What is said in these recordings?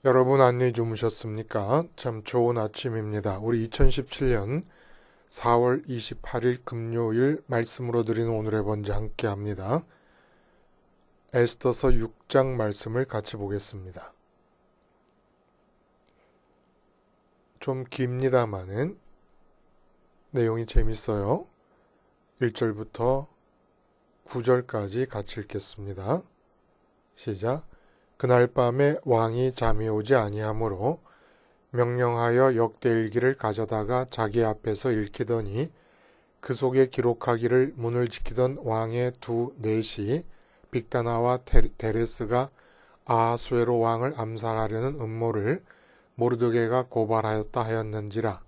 여러분 안녕히 주무셨습니까? 참 좋은 아침입니다. 우리 2017년 4월 28일 금요일 말씀으로 드리는 오늘의 번제 함께 합니다. 에스더서 6장 말씀을 같이 보겠습니다. 좀 깁니다마는 내용이 재밌어요. 1절부터 9절까지 같이 읽겠습니다. 시작. 그날 밤에 왕이 잠이 오지 아니하므로 명령하여 역대일기를 가져다가 자기 앞에서 읽히더니 그 속에 기록하기를 문을 지키던 왕의 두 넷이 빅다나와 데레스가 아하수에로 왕을 암살하려는 음모를 모르드게가 고발하였다 하였는지라.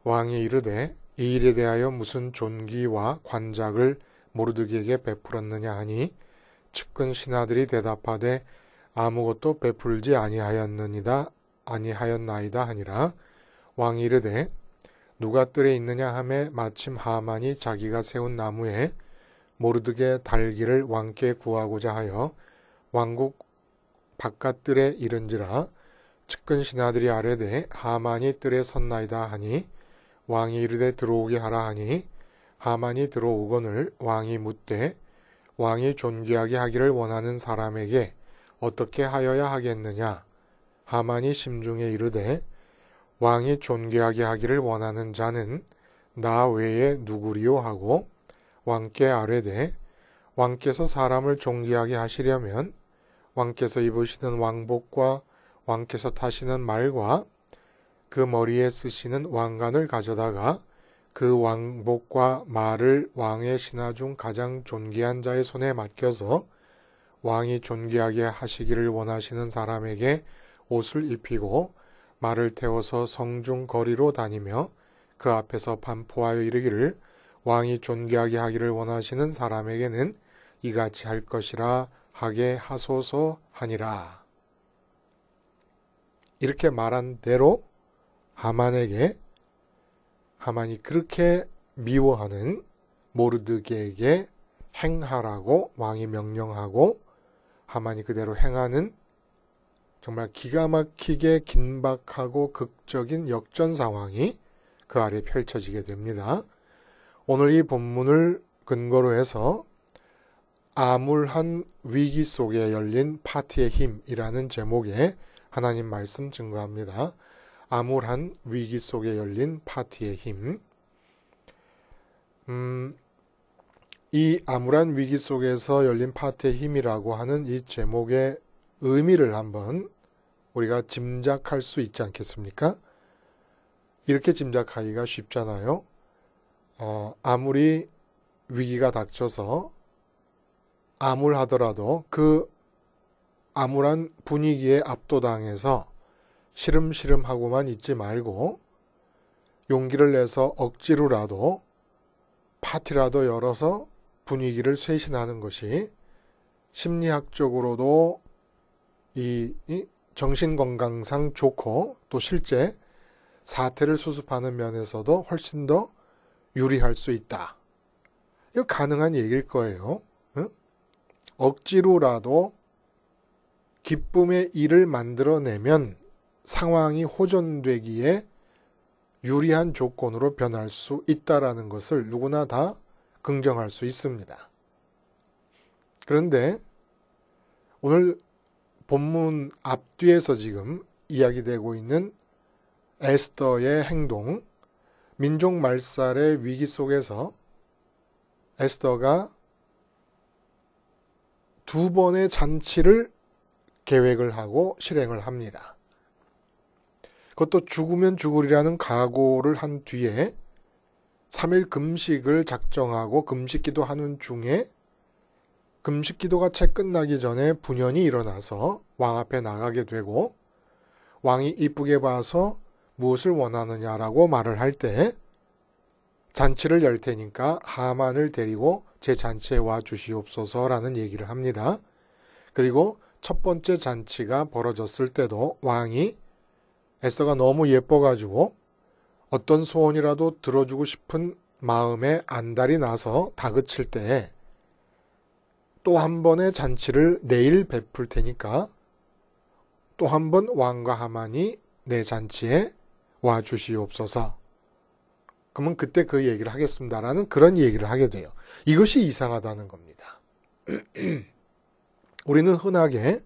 왕이 이르되 이 일에 대하여 무슨 존귀와 관작을 모르드게에게 베풀었느냐 하니 측근 신하들이 대답하되 아무것도 베풀지 아니하였나이다 하니라. 왕이 이르되 누가 뜰에 있느냐 하매 마침 하만이 자기가 세운 나무에 모르드게 달기를 왕께 구하고자 하여 왕국 바깥뜰에 이른지라. 측근 신하들이 아뢰되 하만이 뜰에 섰나이다 하니 왕이 이르되 들어오게 하라 하니 하만이 들어오거늘 왕이 묻되 왕이 존귀하게 하기를 원하는 사람에게 어떻게 하여야 하겠느냐. 하만이 심중에 이르되 왕이 존귀하게 하기를 원하는 자는 나 외에 누구리요 하고 왕께 아뢰되 왕께서 사람을 존귀하게 하시려면 왕께서 입으시는 왕복과 왕께서 타시는 말과 그 머리에 쓰시는 왕관을 가져다가 그 왕복과 말을 왕의 신하 중 가장 존귀한 자의 손에 맡겨서 왕이 존귀하게 하시기를 원하시는 사람에게 옷을 입히고 말을 태워서 성중 거리로 다니며 그 앞에서 반포하여 이르기를 왕이 존귀하게 하기를 원하시는 사람에게는 이같이 할 것이라 하게 하소서 하니라. 이렇게 말한 대로 하만이 그렇게 미워하는 모르드게에게 행하라고 왕이 명령하고 하만이 그대로 행하는 정말 기가 막히게 긴박하고 극적인 역전 상황이 그 아래 펼쳐지게 됩니다. 오늘 이 본문을 근거로 해서 암울한 위기 속에 열린 파티의 힘이라는 제목의 하나님 말씀 증거합니다. 암울한 위기 속에 열린 파티의 힘. 이 암울한 위기 속에서 열린 파티의 힘이라고 하는 이 제목의 의미를 한번 우리가 짐작할 수 있지 않겠습니까? 이렇게 짐작하기가 쉽잖아요. 아무리 위기가 닥쳐서 암울하더라도 그 암울한 분위기에 압도당해서 시름시름하고만 있지 말고 용기를 내서 억지로라도 파티라도 열어서 분위기를 쇄신하는 것이 심리학적으로도 이 정신건강상 좋고 또 실제 사태를 수습하는 면에서도 훨씬 더 유리할 수 있다. 이거 가능한 얘기일 거예요. 응? 억지로라도 기쁨의 일을 만들어내면 상황이 호전되기에 유리한 조건으로 변할 수 있다라는 것을 누구나 다 긍정할 수 있습니다. 그런데 오늘 본문 앞뒤에서 지금 이야기되고 있는 에스더의 행동, 민족 말살의 위기 속에서 에스더가 두 번의 잔치를 계획을 하고 실행을 합니다. 그것도 죽으면 죽으리라는 각오를 한 뒤에 3일 금식을 작정하고 금식기도 하는 중에 금식기도가 채 끝나기 전에 분연이 일어나서 왕 앞에 나가게 되고 왕이 이쁘게 봐서 무엇을 원하느냐라고 말을 할 때 잔치를 열 테니까 하만을 데리고 제 잔치에 와 주시옵소서라는 얘기를 합니다. 그리고 첫 번째 잔치가 벌어졌을 때도 왕이 에스더가 너무 예뻐가지고 어떤 소원이라도 들어주고 싶은 마음에 안달이 나서 다그칠 때 또 한 번의 잔치를 내일 베풀 테니까 또 한 번 왕과 하만이 내 잔치에 와 주시옵소서. 그러면 그때 그 얘기를 하겠습니다라는 그런 얘기를 하게 돼요. 이것이 이상하다는 겁니다. 우리는 흔하게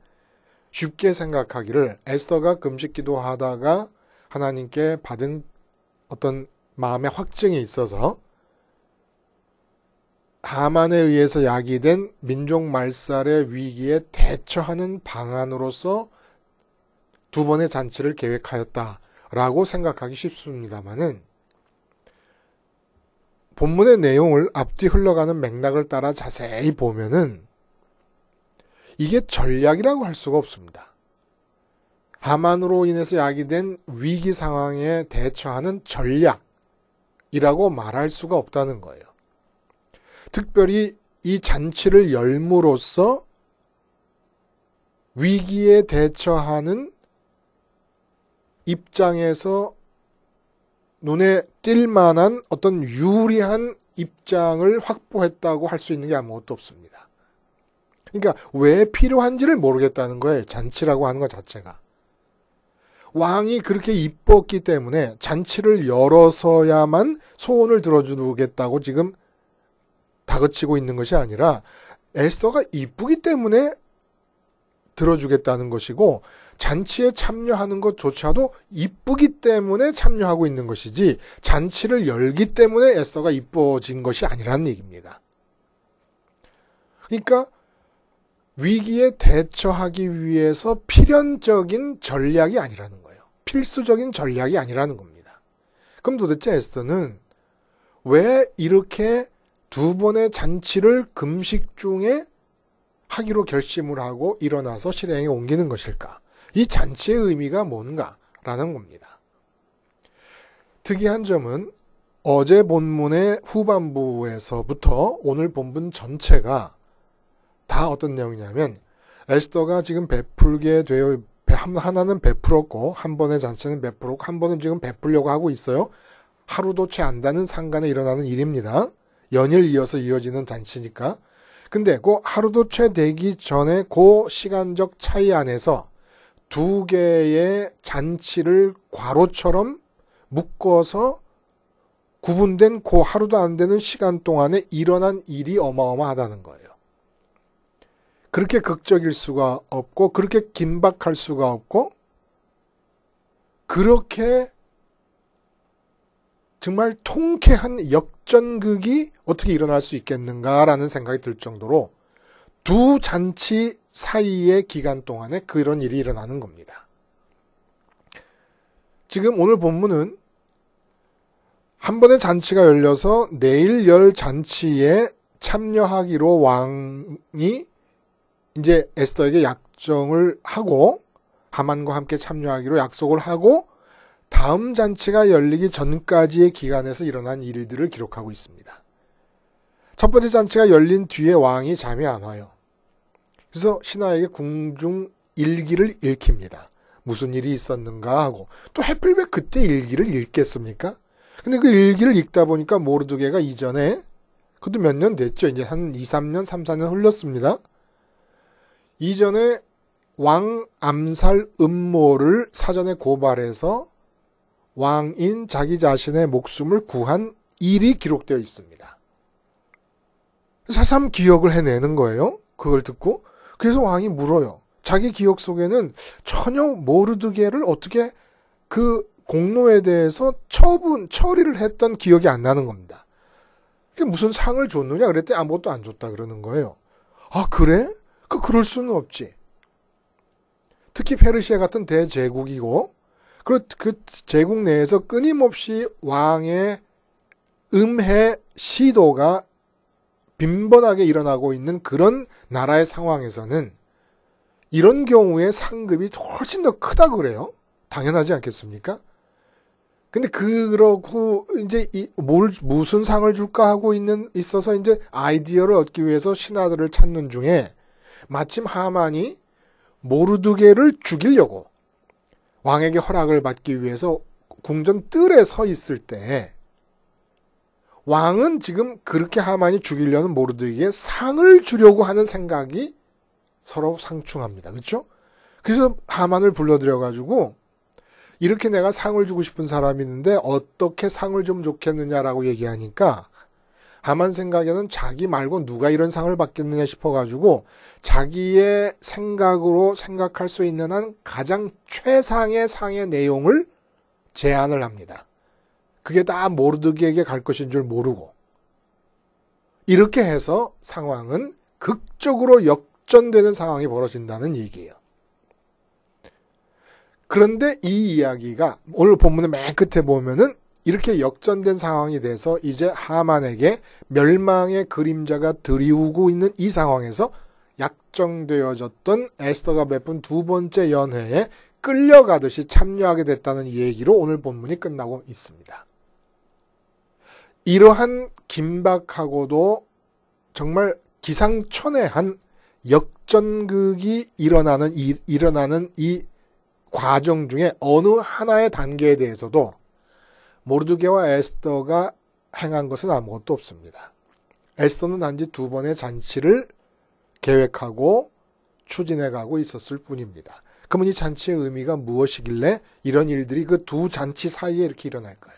쉽게 생각하기를 에스더가 금식 기도하다가 하나님께 받은 어떤 마음의 확증이 있어서 하만에 의해서 야기된 민족 말살의 위기에 대처하는 방안으로서 두 번의 잔치를 계획하였다라고 생각하기 쉽습니다만은 본문의 내용을 앞뒤 흘러가는 맥락을 따라 자세히 보면은 이게 전략이라고 할 수가 없습니다. 하만으로 인해서 야기된 위기 상황에 대처하는 전략이라고 말할 수가 없다는 거예요. 특별히 이 잔치를 열므로써 위기에 대처하는 입장에서 눈에 띌 만한 어떤 유리한 입장을 확보했다고 할 수 있는 게 아무것도 없습니다. 그러니까 왜 필요한지를 모르겠다는 거예요. 잔치라고 하는 것 자체가. 왕이 그렇게 이뻤기 때문에 잔치를 열어서야만 소원을 들어주겠다고 지금 다그치고 있는 것이 아니라 에스더가 이쁘기 때문에 들어주겠다는 것이고 잔치에 참여하는 것조차도 이쁘기 때문에 참여하고 있는 것이지 잔치를 열기 때문에 에스더가 이뻐진 것이 아니라는 얘기입니다. 그러니까 위기에 대처하기 위해서 필연적인 전략이 아니라는 거예요. 필수적인 전략이 아니라는 겁니다. 그럼 도대체 에스더는 왜 이렇게 두 번의 잔치를 금식 중에 하기로 결심을 하고 일어나서 실행에 옮기는 것일까? 이 잔치의 의미가 뭔가라는 겁니다. 특이한 점은 어제 본문의 후반부에서부터 오늘 본문 전체가 다 어떤 내용이냐면 에스더가 지금 베풀게 되어 하나는 베풀었고 한 번의 잔치는 베풀었고 한 번은 지금 베풀려고 하고 있어요. 하루도 채 안 되는 상간에 일어나는 일입니다. 연일 이어서 이어지는 잔치니까. 근데 그 하루도 채 되기 전에 그 시간적 차이 안에서 두 개의 잔치를 괄호처럼 묶어서 구분된 그 하루도 안 되는 시간 동안에 일어난 일이 어마어마하다는 거예요. 그렇게 극적일 수가 없고 그렇게 긴박할 수가 없고 그렇게 정말 통쾌한 역전극이 어떻게 일어날 수 있겠는가라는 생각이 들 정도로 두 잔치 사이의 기간 동안에 그런 일이 일어나는 겁니다. 지금 오늘 본문은 한 번의 잔치가 열려서 내일 열 잔치에 참여하기로 왕이 이제 에스더에게 약정을 하고 하만과 함께 참여하기로 약속을 하고 다음 잔치가 열리기 전까지의 기간에서 일어난 일들을 기록하고 있습니다. 첫 번째 잔치가 열린 뒤에 왕이 잠이 안 와요. 그래서 신하에게 궁중 일기를 읽힙니다. 무슨 일이 있었는가 하고 또 하필 왜 그때 일기를 읽겠습니까? 근데 그 일기를 읽다 보니까 모르드게가 이전에 그것도 몇 년 됐죠. 이제 한 2, 3년, 3, 4년 흘렀습니다. 이전에 왕 암살 음모를 사전에 고발해서 왕인 자기 자신의 목숨을 구한 일이 기록되어 있습니다. 새삼 기억을 해내는 거예요. 그걸 듣고. 그래서 왕이 물어요. 자기 기억 속에는 전혀 모르드게를 어떻게 그 공로에 대해서 처리를 했던 기억이 안 나는 겁니다. 무슨 상을 줬느냐 그랬더니 아무것도 안 줬다 그러는 거예요. 아 그래? 그럴 수는 없지. 특히 페르시아 같은 대제국이고 그 제국 내에서 끊임없이 왕의 음해 시도가 빈번하게 일어나고 있는 그런 나라의 상황에서는 이런 경우에 상급이 훨씬 더 크다 그래요. 당연하지 않겠습니까? 근데 그러고 이제 무슨 상을 줄까 하고 있어서 이제 아이디어를 얻기 위해서 신하들을 찾는 중에 마침 하만이 모르드게를 죽이려고 왕에게 허락을 받기 위해서 궁전 뜰에 서 있을 때 왕은 지금 그렇게 하만이 죽이려는 모르드게에게 상을 주려고 하는 생각이 서로 상충합니다. 그렇죠? 그래서 하만을 불러들여가지고 이렇게 내가 상을 주고 싶은 사람이 있는데 어떻게 상을 좀 좋겠느냐라고 얘기하니까 하만 생각에는 자기 말고 누가 이런 상을 받겠느냐 싶어가지고 자기의 생각으로 생각할 수 있는 한 가장 최상의 상의 내용을 제안을 합니다. 그게 다 모르드게에게 갈 것인 줄 모르고 이렇게 해서 상황은 극적으로 역전되는 상황이 벌어진다는 얘기예요. 그런데 이 이야기가 오늘 본문의 맨 끝에 보면은 이렇게 역전된 상황이 돼서 이제 하만에게 멸망의 그림자가 드리우고 있는 이 상황에서 약정되어졌던 에스더가 베푼 두 번째 연회에 끌려가듯이 참여하게 됐다는 얘기로 오늘 본문이 끝나고 있습니다. 이러한 긴박하고도 정말 기상천외한 역전극이 일어나는 이 과정 중에 어느 하나의 단계에 대해서도 모르드게와 에스더가 행한 것은 아무것도 없습니다. 에스더는 단지 두 번의 잔치를 계획하고 추진해가고 있었을 뿐입니다. 그러면 이 잔치의 의미가 무엇이길래 이런 일들이 그 두 잔치 사이에 이렇게 일어날까요?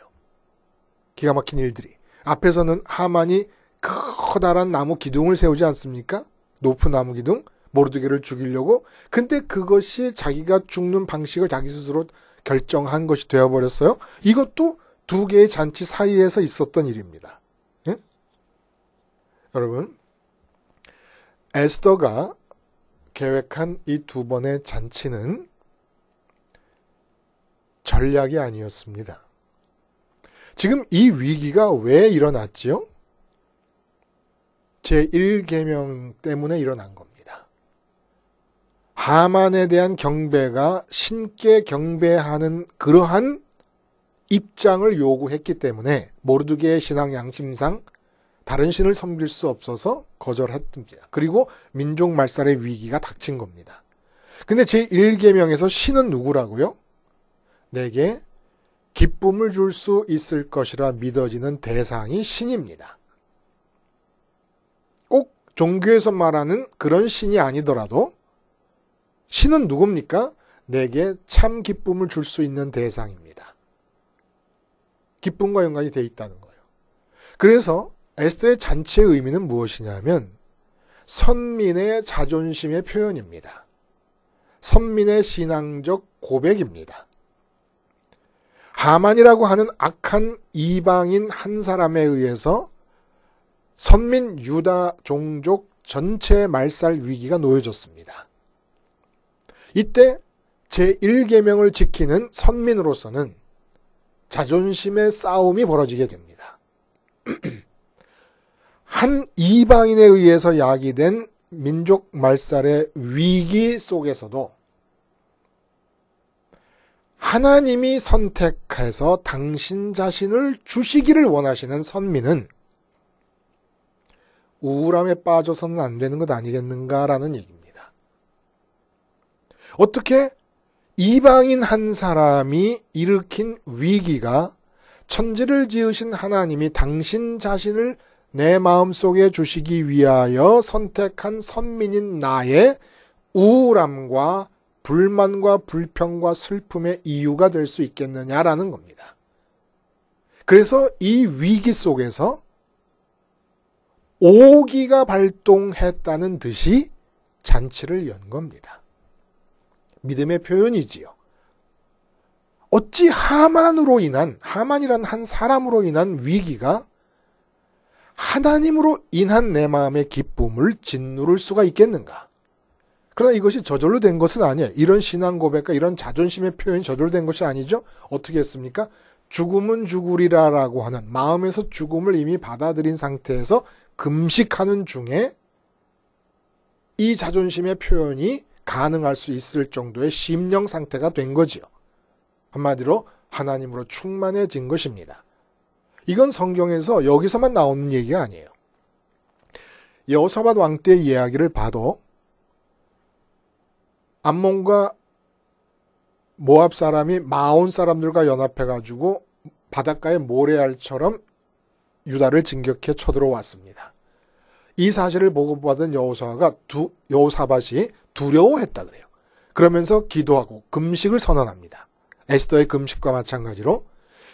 기가 막힌 일들이. 앞에서는 하만이 커다란 나무 기둥을 세우지 않습니까? 높은 나무 기둥, 모르드게를 죽이려고. 근데 그것이 자기가 죽는 방식을 자기 스스로 결정한 것이 되어버렸어요. 이것도 두 개의 잔치 사이에서 있었던 일입니다. 예? 여러분, 에스더가 계획한 이 두 번의 잔치는 전략이 아니었습니다. 지금 이 위기가 왜 일어났지요? 제1계명 때문에 일어난 겁니다. 하만에 대한 경배가 신께 경배하는 그러한 입장을 요구했기 때문에 모르드게의 신앙 양심상 다른 신을 섬길 수 없어서 거절했습니다. 그리고 민족 말살의 위기가 닥친 겁니다. 근데 제1계명에서 신은 누구라고요? 내게 기쁨을 줄 수 있을 것이라 믿어지는 대상이 신입니다. 꼭 종교에서 말하는 그런 신이 아니더라도 신은 누굽니까? 내게 참 기쁨을 줄 수 있는 대상입니다. 기쁨과 연관이 돼 있다는 거예요. 그래서 에스더의 잔치의 의미는 무엇이냐면 선민의 자존심의 표현입니다. 선민의 신앙적 고백입니다. 하만이라고 하는 악한 이방인 한 사람에 의해서 선민 유다 종족 전체의 말살 위기가 놓여졌습니다. 이때 제1계명을 지키는 선민으로서는 자존심의 싸움이 벌어지게 됩니다. 한 이방인에 의해서 야기된 민족 말살의 위기 속에서도 하나님이 선택해서 당신 자신을 주시기를 원하시는 선민은 우울함에 빠져서는 안 되는 것 아니겠는가라는 얘기입니다. 어떻게 이방인 한 사람이 일으킨 위기가 천지를 지으신 하나님이 당신 자신을 내 마음속에 주시기 위하여 선택한 선민인 나의 우울함과 불만과 불평과 슬픔의 이유가 될 수 있겠느냐라는 겁니다. 그래서 이 위기 속에서 오기가 발동했다는 듯이 잔치를 연 겁니다. 믿음의 표현이지요. 어찌 하만이란 한 사람으로 인한 위기가 하나님으로 인한 내 마음의 기쁨을 짓누를 수가 있겠는가? 그러나 이것이 저절로 된 것은 아니에요. 이런 신앙 고백과 이런 자존심의 표현이 저절로 된 것이 아니죠. 어떻게 했습니까? 죽음은 죽으리라라고 하는 마음에서 죽음을 이미 받아들인 상태에서 금식하는 중에 이 자존심의 표현이 가능할 수 있을 정도의 심령 상태가 된 거지요. 한마디로 하나님으로 충만해진 것입니다. 이건 성경에서 여기서만 나오는 얘기가 아니에요. 여호사밧 왕 때의 이야기를 봐도 암몬과 모압 사람이 마온 사람들과 연합해가지고 바닷가의 모래알처럼 유다를 진격해 쳐들어왔습니다. 이 사실을 보고받은 여호사밧이 두려워했다 그래요. 그러면서 기도하고 금식을 선언합니다. 에스더의 금식과 마찬가지로.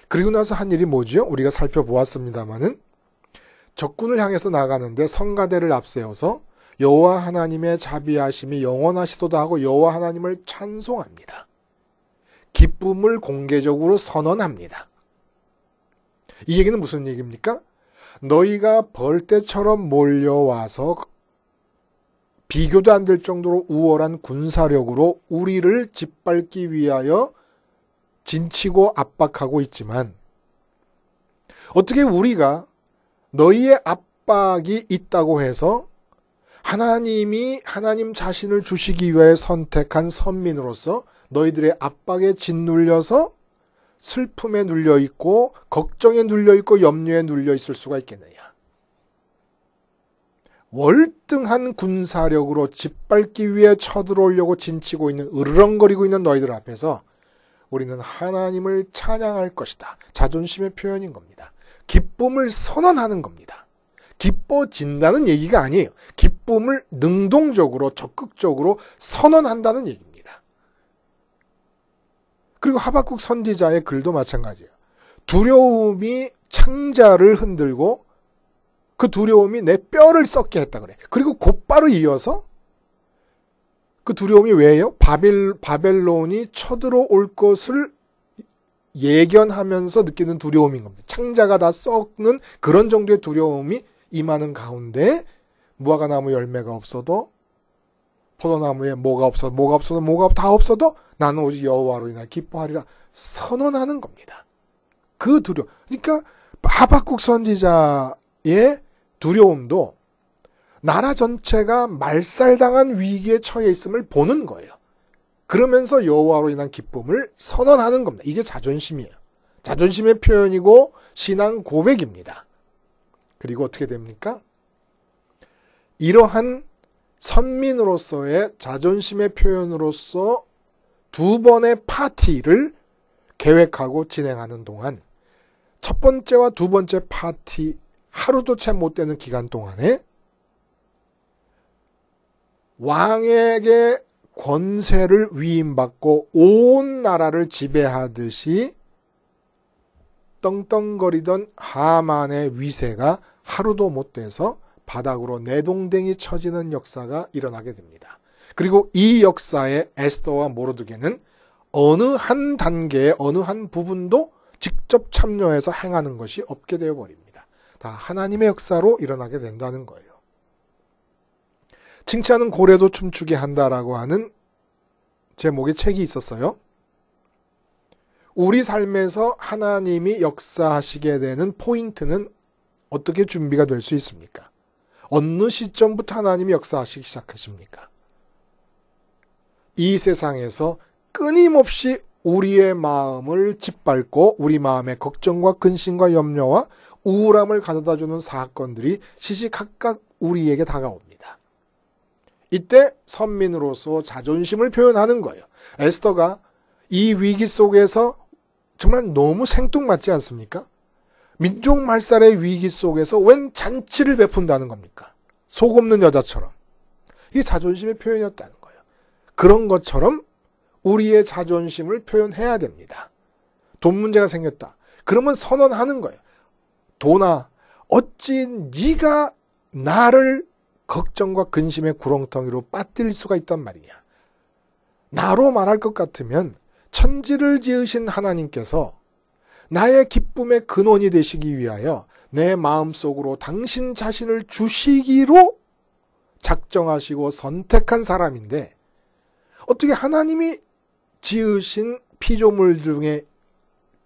그리고 나서 한 일이 뭐죠? 우리가 살펴보았습니다마는 적군을 향해서 나가는데 성가대를 앞세워서 여호와 하나님의 자비하심이 영원하시도다 하고 여호와 하나님을 찬송합니다. 기쁨을 공개적으로 선언합니다. 이 얘기는 무슨 얘기입니까? 너희가 벌떼처럼 몰려와서 비교도 안 될 정도로 우월한 군사력으로 우리를 짓밟기 위하여 진치고 압박하고 있지만 어떻게 우리가 너희의 압박이 있다고 해서 하나님이 하나님 자신을 주시기 위해 선택한 선민으로서 너희들의 압박에 짓눌려서 슬픔에 눌려있고 걱정에 눌려있고 염려에 눌려있을 수가 있겠느냐. 월등한 군사력으로 짓밟기 위해 쳐들어오려고 진치고 있는 으르렁거리고 있는 너희들 앞에서 우리는 하나님을 찬양할 것이다. 자존심의 표현인 겁니다. 기쁨을 선언하는 겁니다. 기뻐진다는 얘기가 아니에요. 기쁨을 능동적으로 적극적으로 선언한다는 얘기입니다. 그리고 하박국 선지자의 글도 마찬가지예요. 두려움이 창자를 흔들고 그 두려움이 내 뼈를 썩게 했다 그래. 그리고 곧바로 이어서 그 두려움이 왜요? 바벨론이 쳐들어올 것을 예견하면서 느끼는 두려움인 겁니다. 창자가 다 썩는 그런 정도의 두려움이 임하는 가운데 무화과나무 열매가 없어도 포도나무에 뭐가 다 없어도 나는 오직 여호와로 인하여 기뻐하리라 선언하는 겁니다. 그 두려움. 그러니까 하박국 선지자의 두려움도 나라 전체가 말살당한 위기에 처해 있음을 보는 거예요. 그러면서 여호와로 인한 기쁨을 선언하는 겁니다. 이게 자존심이에요. 자존심의 표현이고 신앙 고백입니다. 그리고 어떻게 됩니까? 이러한 선민으로서의 자존심의 표현으로서 두 번의 파티를 계획하고 진행하는 동안 첫 번째와 두 번째 파티 하루도 채 못 되는 기간 동안에 왕에게 권세를 위임받고 온 나라를 지배하듯이 떵떵거리던 하만의 위세가 하루도 못 돼서 바닥으로 내동댕이 쳐지는 역사가 일어나게 됩니다. 그리고 이 역사에 에스더와 모르드게는 어느 한 단계의 어느 한 부분도 직접 참여해서 행하는 것이 없게 되어버립니다. 다 하나님의 역사로 일어나게 된다는 거예요. 칭찬은 고래도 춤추게 한다라고 하는 제목의 책이 있었어요. 우리 삶에서 하나님이 역사하시게 되는 포인트는 어떻게 준비가 될 수 있습니까? 어느 시점부터 하나님이 역사하시기 시작하십니까? 이 세상에서 끊임없이 우리의 마음을 짓밟고 우리 마음의 걱정과 근심과 염려와 우울함을 가져다주는 사건들이 시시각각 우리에게 다가옵니다. 이때 선민으로서 자존심을 표현하는 거예요. 에스더가 이 위기 속에서 정말 너무 생뚱맞지 않습니까? 민족 말살의 위기 속에서 웬 잔치를 베푼다는 겁니까? 속 없는 여자처럼. 이게 자존심의 표현이었다는 거예요. 그런 것처럼 우리의 자존심을 표현해야 됩니다. 돈 문제가 생겼다. 그러면 선언하는 거예요. 돈아, 어찌 네가 나를 걱정과 근심의 구렁텅이로 빠뜨릴 수가 있단 말이냐. 나로 말할 것 같으면 천지를 지으신 하나님께서 나의 기쁨의 근원이 되시기 위하여 내 마음속으로 당신 자신을 주시기로 작정하시고 선택한 사람인데 어떻게 하나님이 지으신 피조물 중에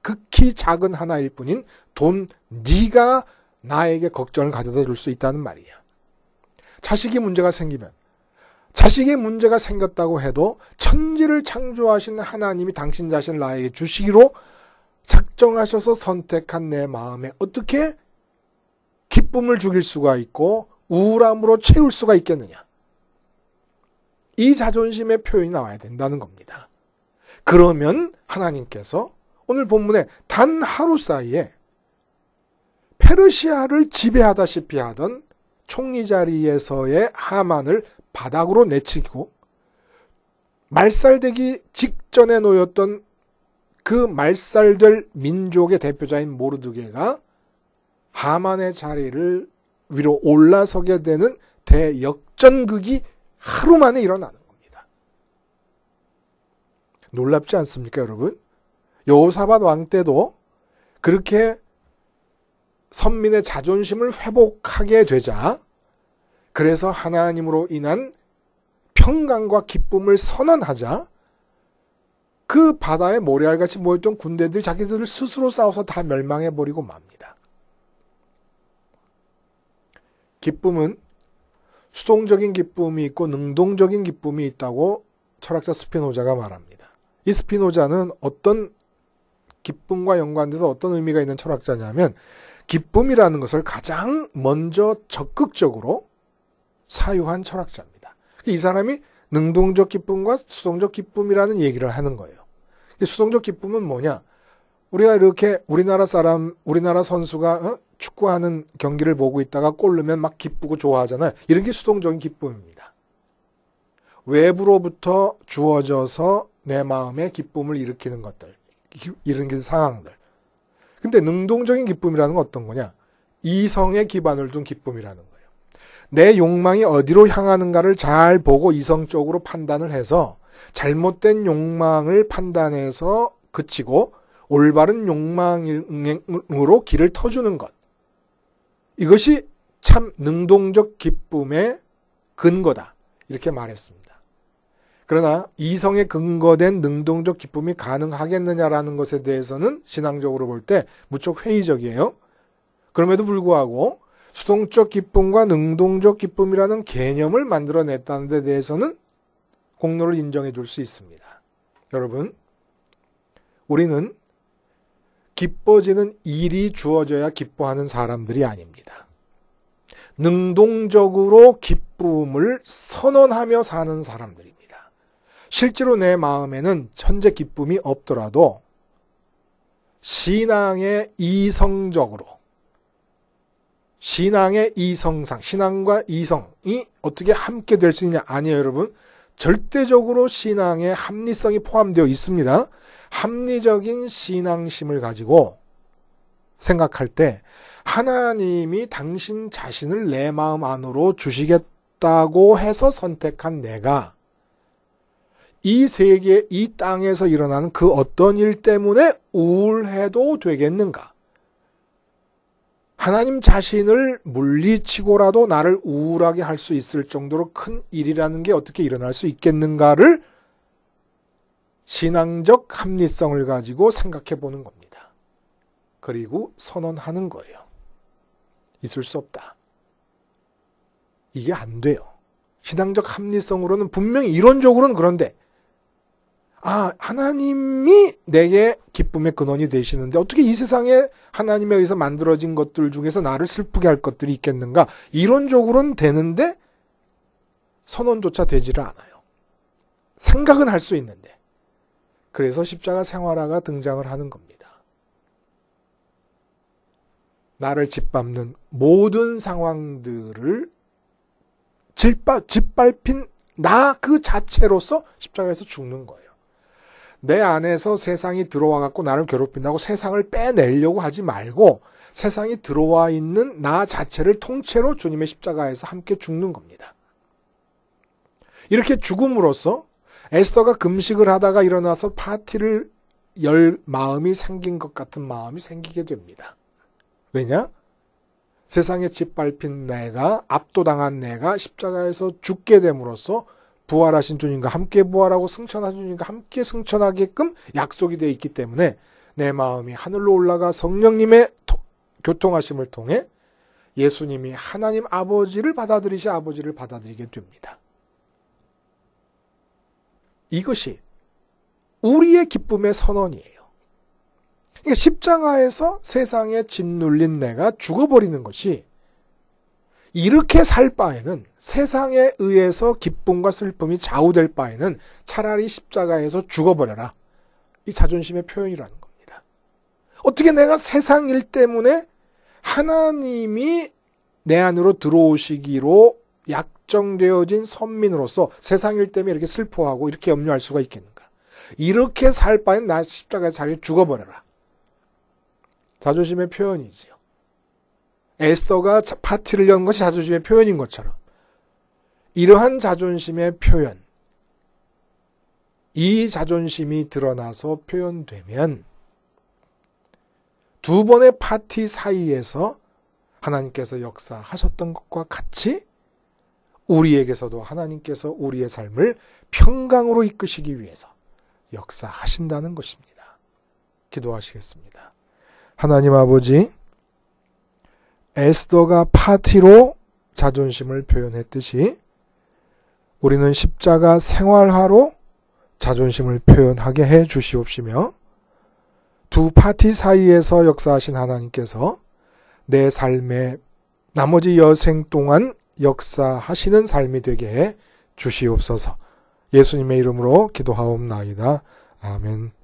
극히 작은 하나일 뿐인 돈, 네가 나에게 걱정을 가져다 줄 수 있다는 말이야. 자식이 문제가 생기면 자식의 문제가 생겼다고 해도 천지를 창조하신 하나님이 당신 자신을 나에게 주시기로 작정하셔서 선택한 내 마음에 어떻게 기쁨을 주길 수가 있고 우울함으로 채울 수가 있겠느냐. 이 자존심의 표현이 나와야 된다는 겁니다. 그러면 하나님께서 오늘 본문에 단 하루 사이에 페르시아를 지배하다시피 하던 총리 자리에서의 하만을 바닥으로 내치고 말살되기 직전에 놓였던 그 말살될 민족의 대표자인 모르드게가 하만의 자리를 위로 올라서게 되는 대역전극이 하루 만에 일어나는 겁니다. 놀랍지 않습니까, 여러분? 여호사밧 왕 때도 그렇게 선민의 자존심을 회복하게 되자, 그래서 하나님으로 인한 평강과 기쁨을 선언하자 그 바다에 모래알같이 모였던 군대들이 자기들을 스스로 싸워서 다 멸망해버리고 맙니다. 기쁨은 수동적인 기쁨이 있고 능동적인 기쁨이 있다고 철학자 스피노자가 말합니다. 이 스피노자는 어떤 기쁨과 연관돼서 어떤 의미가 있는 철학자냐면 기쁨이라는 것을 가장 먼저 적극적으로 사유한 철학자입니다. 이 사람이 능동적 기쁨과 수동적 기쁨이라는 얘기를 하는 거예요. 수동적 기쁨은 뭐냐? 우리가 이렇게 우리나라 선수가 축구하는 경기를 보고 있다가 골 넣으면 막 기쁘고 좋아하잖아요. 이런 게 수동적인 기쁨입니다. 외부로부터 주어져서 내 마음에 기쁨을 일으키는 것들, 일으키는 상황들. 근데 능동적인 기쁨이라는 건 어떤 거냐? 이성에 기반을 둔 기쁨이라는 거예요. 내 욕망이 어디로 향하는가를 잘 보고 이성적으로 판단을 해서 잘못된 욕망을 판단해서 그치고 올바른 욕망으로 길을 터주는 것. 이것이 참 능동적 기쁨의 근거다. 이렇게 말했습니다. 그러나 이성에 근거된 능동적 기쁨이 가능하겠느냐라는 것에 대해서는 신앙적으로 볼 때 무척 회의적이에요. 그럼에도 불구하고 수동적 기쁨과 능동적 기쁨이라는 개념을 만들어냈다는 데 대해서는 공로를 인정해 줄 수 있습니다. 여러분, 우리는 기뻐지는 일이 주어져야 기뻐하는 사람들이 아닙니다. 능동적으로 기쁨을 선언하며 사는 사람들입니다. 실제로 내 마음에는 현재 기쁨이 없더라도 신앙의 이성적으로, 신앙의 이성상, 신앙과 이성이 어떻게 함께 될 수 있냐? 아니에요, 여러분. 절대적으로 신앙의 합리성이 포함되어 있습니다. 합리적인 신앙심을 가지고 생각할 때 하나님이 당신 자신을 내 마음 안으로 주시겠다고 해서 선택한 내가 이 세계, 이 땅에서 일어나는 그 어떤 일 때문에 우울해도 되겠는가? 하나님 자신을 물리치고라도 나를 우울하게 할 수 있을 정도로 큰 일이라는 게 어떻게 일어날 수 있겠는가를 신앙적 합리성을 가지고 생각해 보는 겁니다. 그리고 선언하는 거예요. 있을 수 없다. 이게 안 돼요. 신앙적 합리성으로는 분명히 이론적으로는 그런데 하나님이 내게 기쁨의 근원이 되시는데 어떻게 이 세상에 하나님에 의해서 만들어진 것들 중에서 나를 슬프게 할 것들이 있겠는가? 이론적으로는 되는데 선언조차 되지를 않아요. 생각은 할 수 있는데. 그래서 십자가 생활화가 등장을 하는 겁니다. 나를 짓밟는 모든 상황들을 짓밟힌 나 그 자체로서 십자가에서 죽는 거예요. 내 안에서 세상이 들어와 갖고 나를 괴롭힌다고 세상을 빼내려고 하지 말고 세상이 들어와 있는 나 자체를 통째로 주님의 십자가에서 함께 죽는 겁니다. 이렇게 죽음으로써 에스더가 금식을 하다가 일어나서 파티를 열 마음이 생긴 것 같은 마음이 생기게 됩니다. 왜냐? 세상에 짓밟힌 내가, 압도당한 내가 십자가에서 죽게 됨으로써 부활하신 주님과 함께 부활하고 승천하신 주님과 함께 승천하게끔 약속이 되어 있기 때문에 내 마음이 하늘로 올라가 성령님의 교통하심을 통해 예수님이 하나님 아버지를 받아들이시 아버지를 받아들이게 됩니다. 이것이 우리의 기쁨의 선언이에요. 그러니까 십자가에서 세상에 짓눌린 내가 죽어버리는 것이 이렇게 살 바에는 세상에 의해서 기쁨과 슬픔이 좌우될 바에는 차라리 십자가에서 죽어버려라. 이 자존심의 표현이라는 겁니다. 어떻게 내가 세상 일 때문에 하나님이 내 안으로 들어오시기로 결정되어진 선민으로서 세상 일 때문에 이렇게 슬퍼하고 이렇게 염려할 수가 있겠는가? 이렇게 살 바엔 나 십자가에 자기를 죽어버려라. 자존심의 표현이지요. 에스더가 파티를 연 것이 자존심의 표현인 것처럼 이러한 자존심의 표현, 이 자존심이 드러나서 표현되면 두 번의 파티 사이에서 하나님께서 역사하셨던 것과 같이 우리에게서도 하나님께서 우리의 삶을 평강으로 이끄시기 위해서 역사하신다는 것입니다. 기도하시겠습니다. 하나님 아버지, 에스더가 파티로 자존심을 표현했듯이 우리는 십자가 생활화로 자존심을 표현하게 해 주시옵시며 두 파티 사이에서 역사하신 하나님께서 내 삶의 나머지 여생 동안 역사하시는 삶이 되게 해 주시옵소서. 예수님의 이름으로 기도하옵나이다. 아멘.